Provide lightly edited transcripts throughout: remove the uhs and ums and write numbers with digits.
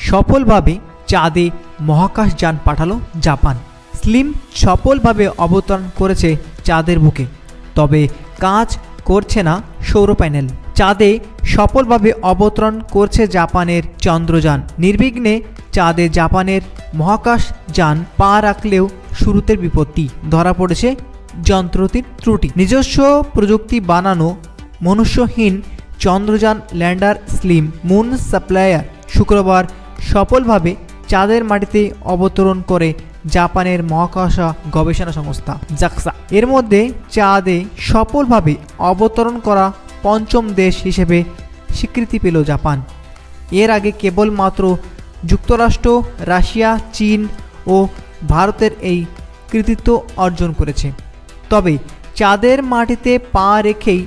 সফলভাবে চাঁদে মহাকাশযান পাঠালো জাপান। স্লিম সফলভাবে অবতরণ করেছে চাঁদের বুকে, তবে কাজ করছে না সৌর প্যানেল। চাঁদে সফলভাবে অবতরণ করছে জাপানের চন্দ্রযান। নির্বিঘ্নে চাঁদে জাপানের মহাকাশযান পা রাখলেও শুরুতে বিপত্তি, ধরা পড়েছে যন্ত্রটির ত্রুটি। নিজস্ব প্রযুক্তি বানানো মনুষ্যহীন চন্দ্রযান ল্যান্ডার স্লিম মুন সাপ্লায়ার শুক্রবার সফলভাবে চাঁদের মাটিতে অবতরণ করে জাপানের মহাকাশ গবেষণা সংস্থা জাক্সা। এর মধ্যে চাঁদে সফলভাবে অবতরণ করা পঞ্চম দেশ হিসেবে স্বীকৃতি পেল জাপান। এর আগে কেবলমাত্র যুক্তরাষ্ট্র, রাশিয়া, চীন ও ভারতের এই কৃতিত্ব অর্জন করেছে। তবে চাঁদের মাটিতে পা রেখেই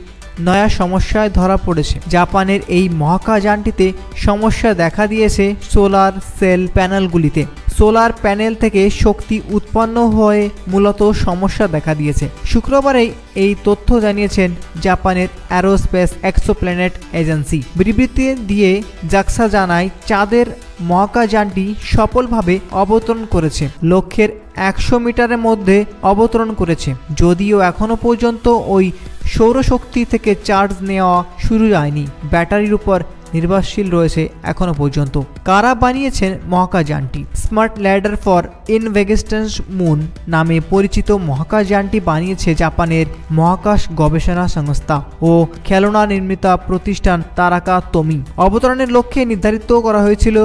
নয়া সমস্যায় ধরা পড়েছে জাপানের এই মহাকাশযানটিতে। সমস্যা দেখা দিয়েছে সোলার সেল প্যানেলগুলিতে। সোলার প্যানেল থেকে শক্তি উৎপন্ন হয়ে মূলত সমস্যা দেখা দিয়েছে। শুক্রবারেই এই তথ্য জানিয়েছেন জাপানের অ্যারোস্পেস এক্সোপ্ল্যানেট এজেন্সি। বিবৃতি দিয়ে জাক্সা জানায়, চাঁদের মহাকাশযানটি সফলভাবে অবতরণ করেছে, লক্ষ্যের 100 মিটারের মধ্যে অবতরণ করেছে। যদিও এখনও পর্যন্ত ওই সৌরশক্তি থেকে চার্জ নেওয়া শুরু হয়নি, ব্যাটারির উপর নির্ভরশীল রয়েছে এখনও পর্যন্ত। কারা বানিয়েছেন মহাকাশযানটি? স্মার্ট ল্যাডার ফর ইনভেস্টেন্স মুন নামে পরিচিত মহাকাশযানটি বানিয়েছে জাপানের মহাকাশ গবেষণা সংস্থা ও খেলনা নির্মাতা প্রতিষ্ঠান তারাকা তোমি। অবতরণের লক্ষ্যে নির্ধারিত করা হয়েছিল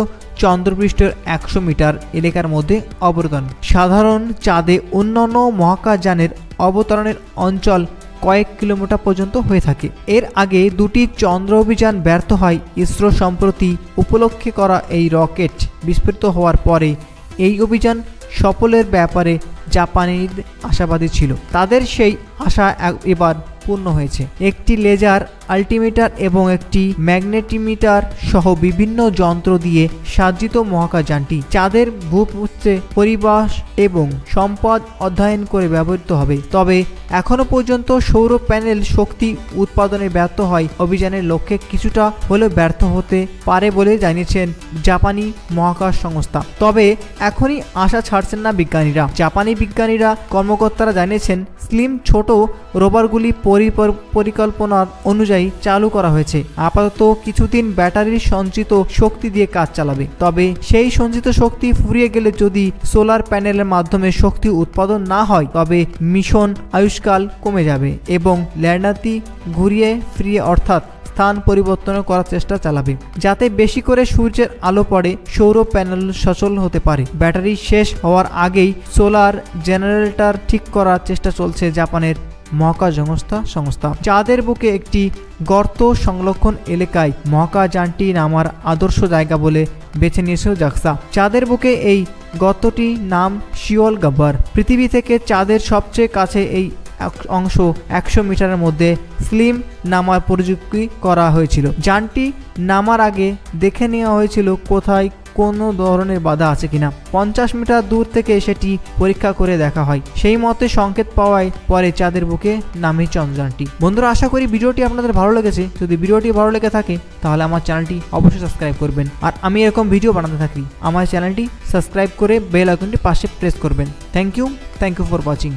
চন্দ্রপৃষ্ঠের 100 মিটার এলাকার মধ্যে অবতরণ। সাধারণ চাঁদে অন্যান্য মহাকাশযানের অবতরণের অঞ্চল কয়েক কিলোমিটার পর্যন্ত হয়ে থাকে। এর আগে দুটি চন্দ্র অভিযান ব্যর্থ হয়। ইসরো সম্প্রতি উপলক্ষে করা এই রকেট বিস্ফোরিত হওয়ার পরে এই অভিযান সফলের ব্যাপারে জাপানির আশাবাদী ছিল। তাদের সেই আশা এবার পূর্ণ হয়েছে। একটি লেজার আল্টিমিটার এবং একটি ম্যাগনেটিমিটার সহ বিভিন্ন যন্ত্র দিয়ে সজ্জিত মহাকাশযানটি চাঁদের ভূপৃষ্ঠে পরিবেশ এবং সম্পদ অধ্যয়ন করে ব্যবহৃত হবে। তবে এখনো পর্যন্ত সৌর প্যানেল শক্তি উৎপাদনে ব্যর্থ হয় অভিযানের লক্ষ্যে কিছুটা হলেও ব্যর্থ হতে পারে বলে জানিয়েছেন জাপানি মহাকাশ সংস্থা। তবে এখনই আশা ছাড়ছেন না বিজ্ঞানীরা। জাপানি বিজ্ঞানীরা কর্মকর্তারা জানিয়েছেন, স্লিম ছোট রোভারগুলি পরিকল্পনার অনুযায়ী চালু করা হয়েছে। আপাতত কিছুদিন ব্যাটারির সঞ্চিত শক্তি দিয়ে কাজ চালাবে। তবে সেই সঞ্চিত শক্তি ফুরিয়ে গেলে যদি সোলার প্যানেলের মাধ্যমে শক্তি উৎপাদন না হয় তবে মিশন আয়ুষ্কাল কমে যাবে এবং ল্যান্ডারটি ঘুরিয়ে ফিরিয়ে অর্থাৎ স্থান পরিবর্তন করার চেষ্টা চালাবে, যাতে বেশি করে সূর্যের আলো পড়ে সৌর প্যানেল সচল হতে পারে। ব্যাটারি শেষ হওয়ার আগেই সোলার জেনারেটর ঠিক করার চেষ্টা চলছে জাপানের মহাকাশ সংস্থা। চাঁদের বুকে একটি গর্ত সংরক্ষণ এলাকায় মহাকাশযানটি নামার আদর্শ জায়গা বলে বেছে নিয়েছে জাক্সা। চাঁদের বুকে এই গর্তটির নাম শিওল গাব্বার। পৃথিবী থেকে চাঁদের সবচেয়ে কাছে এই অংশ 100 মিটারের মধ্যে স্লিম নামার প্রযুক্তি করা হয়েছিল। যানটি নামার আগে দেখে নেওয়া হয়েছিল কোথায় কোনো ধরনের বাধা আছে কিনা। 50 মিটার দূর থেকে সেটি পরীক্ষা করে দেখা হয়। সেই মতে সংকেত পাওয়ায় পরে চাঁদের বুকে নামে চন্দ্রযানটি। বন্ধুরা, আশা করি ভিডিওটি আপনাদের ভালো লেগেছে। যদি ভিডিওটি ভালো লেগে থাকে তাহলে আমার চ্যানেলটি অবশ্যই সাবস্ক্রাইব করবেন। আর আমি এরকম ভিডিও বানাতে থাকি আমার চ্যানেলটি সাবস্ক্রাইব করে বেল আইকনটি পাশে প্রেস করবেন। Thank you for watching.